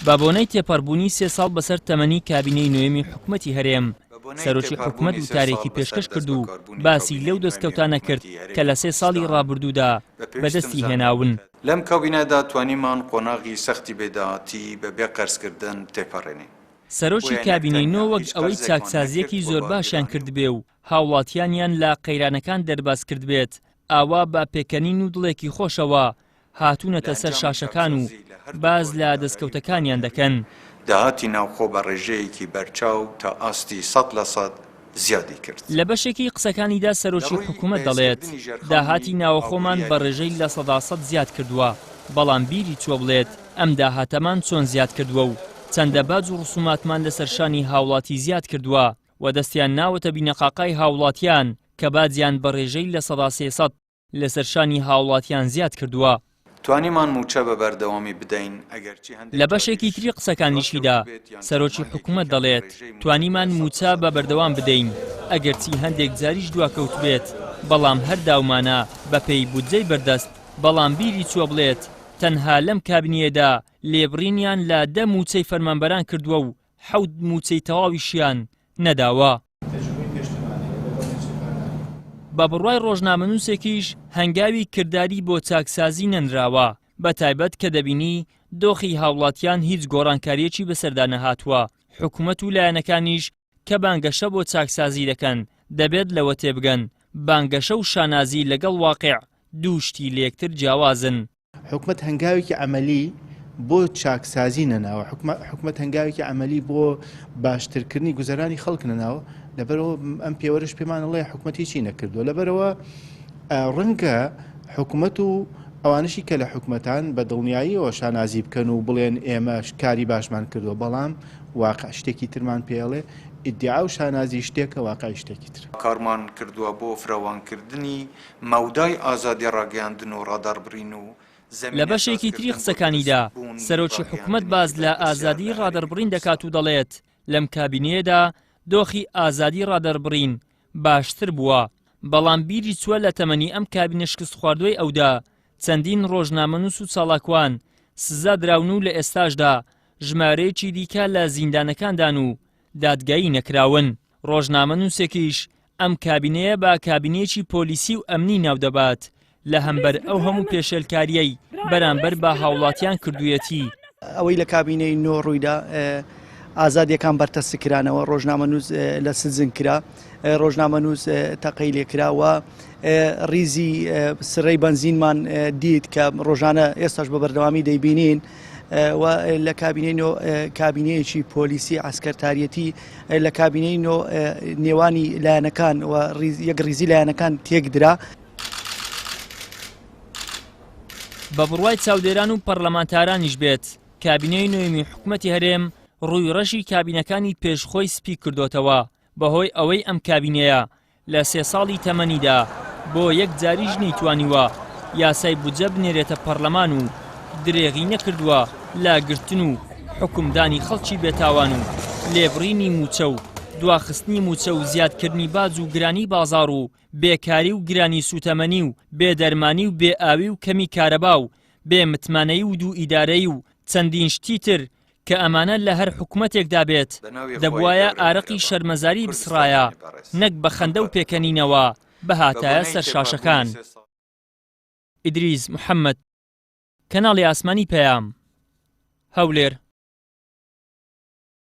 بە بۆنەی تێپەڕبوونی 3 ساڵ بەسەر تەمەنی کابینەی نوێمی حکوومەتی هەرێم سەرۆکی حکوومەت وتارێکی پێشکەش کرد و باسی لەو دەستکەوتانە کرد کە لە 3 ساڵی ڕابردوودا بەدەستی هێناون. لەم کابینەدا توانیمان قۆناغی سەختی بێداهاتی بەبێ قەرزکردن تێپەڕێنین. سەرۆکی کابینەی نۆ وەک ئەوەی چاکسازیەکی زۆر باشیان کرد بێ و هاوڵاتیانیان لە قەیرانەکان دەرباز کرد بێت ئاوا بە پێکەنین و دڵێکی خۆشەوە هاتوونەتە سەر شاشەکان و باز لە دەستکەوتەکانیان دەکەن. داهاتی ناوخۆ بە ڕێژەیەکی بەرچاو تا ئاستی 100% زیادی کرد. لە بەشێکی قسەکانیدا سەرۆکی حکوومەت دەڵێت داهاتی ناوەخۆمان بە ڕێژەی لە 100% زیاد کردووە بەڵام بیری چوە بڵێت ئەم داهاتەمان چۆن زیاد کردووە و چەندە باج و ڕسوماتمان لەسەر شانی هاوڵاتی زیاد کردووە و دەستیان ناوەتە بینەقاقای هاوڵاتیان کە باجیان بە ڕێژەی لە 300% لەسەر شانی هاوڵاتیان زیاد کردووە. توانیمان موچە بە بەردەوامی بدەین ئەگەرچی لە بەشێکی تری قسەکانیشیدا سەرۆکی حکوومەت دەڵێت توانیمان موچە بە بەردەوام بدەین ئەگەرچی هەندێک جاریش دواکەوت بێت بەڵام هەر داومانە بە پێی بودجەی بەردەست بەڵام بیری چوە بڵێت تەنها لەم کابینەیەدا لێبڕینیان لە 10 موچەی فەرمانبەران کردووە و 7 موچەی تەواویشیان نەداوە. بە بڕوای ڕۆژنامەنووسێکیش هەنگاوی کردداری بۆ چاکسازی نەنراوە بە تایبەت کە دەبینی دۆخی هاوڵاتیان هیچ گۆڕانکاریەکی بەسەردا نەهاتووە حکوومەت و لایەنەکانیش کە بانگەشە بۆ چاکسازی دەکەن دەبێت لەوە تێبگەن بانگەشە و شانازی لەگەڵ واقع دوو شتی لە یەکتر جیاوازن. حکوومەت هەنگاوێکی عەمەلی بۆ چاکسازی نەناوە حکوومەت هەنگاوێکی عەمەلی بۆ باشترکردنی گوزەرانی خەڵک نەناوە لەبەرەوە ئەم پێوەرش پێمان دەڵێ حکوومەتی چی نەکردووە لەبەرەوە ڕەنگە حکوومەت و ئەوانشی کە لە حکوومەتان بە دڵنیاییەوە شانازی بکەن و بڵێن ئێمە کاری باشمان کردووە بەڵام واقع شتێکی ترمان پێڵێ ئیدعا و شانازی شتێکە واقعی شتێکی تر. کارمان کردووە بۆ فراوانکردنی مەودای ئازادی ڕاگەیاندن و ڕاداربڕین و لە بەشێکی تری قسەکانیدا سەرۆکی حکوومەت باز لە ئازادی ڕادەربڕین دەکات و دەڵێت لەم کابینەیەدا دۆخی ئازادی ڕادەربڕین باشتر بووە بەڵام بیری چووە لە تەمەنی ئەم کابینە شکست خواردووی ئەودا چەندین ڕۆژنامەنووس و چالاکوان سزا دراون و لە ئێستاشدا ژمارەیەکی دیکە لە زیندانەکاندان و دادگایی نەکراون. ڕۆژنامەنووسێکیش ئەم کابینەیە بە کابینەیەکی پۆلیسی و ئەمنی ناودەبات لە هەمبەر ئەو هەموو پێشێلکاریەی بەرامبەر بە هاوڵاتیان کردوویەتی. ئەوەی لە کابینەی نۆ ڕوویدا ئازادیەکان بەرتەسکرانەوە ڕۆژنامەنووس لە سزن کرا ڕۆژنامەنووس تەقەی لێکراوە ریزی سڕەی بەنزینمان دیت کە ڕۆژانە ئێستاش بە بەردەوامی دەیبینین و لە کابینەیەکی پۆلیسی عسکەرتاریەتی لە کابینەی نێوانی لایەنەکان و یەک ریزی لایەنەکان تێکدرا. بە بڕوای چاودێران و پەرلەمانتارانیش بێت کابینەی نوێمی حکوومەتی هەرێم ڕووی ڕەشی کابینەکانی پێشخۆی سپی کردوتەوە بەهۆی ئەوەی ئەم کابینەیە لە 3 ساڵی تەمەنیدا بۆ یەک جاریش نەیتوانیوە یاسای بودجە بنێرێتە پەرلەمان و درێغی نەکردووە لا گرتن و حکومدانی خەڵکی بێتاوان و لێبڕینی موچە و دواخستنی موچە و زیادکردنی باج و گرانی بازاڕ و بێکاری و گرانی سوتەمەنی و بێدەرمانی و بێئاوی و کەمی کارەبا و بێ متمانەی و دوو ئیدارەی و چەندین شتی تر کە ئەمانە لە هەر حکوومەتێکدا بێت دەبوایە ئارەقی شەرمەزاری بسڕایە نەک بە خەندە و پێکەنینەوە بەهاتایە سەر شاشەکان. ئیدریس محەممەد، کەناڵی ئاسمانی پەیام، هەولێر.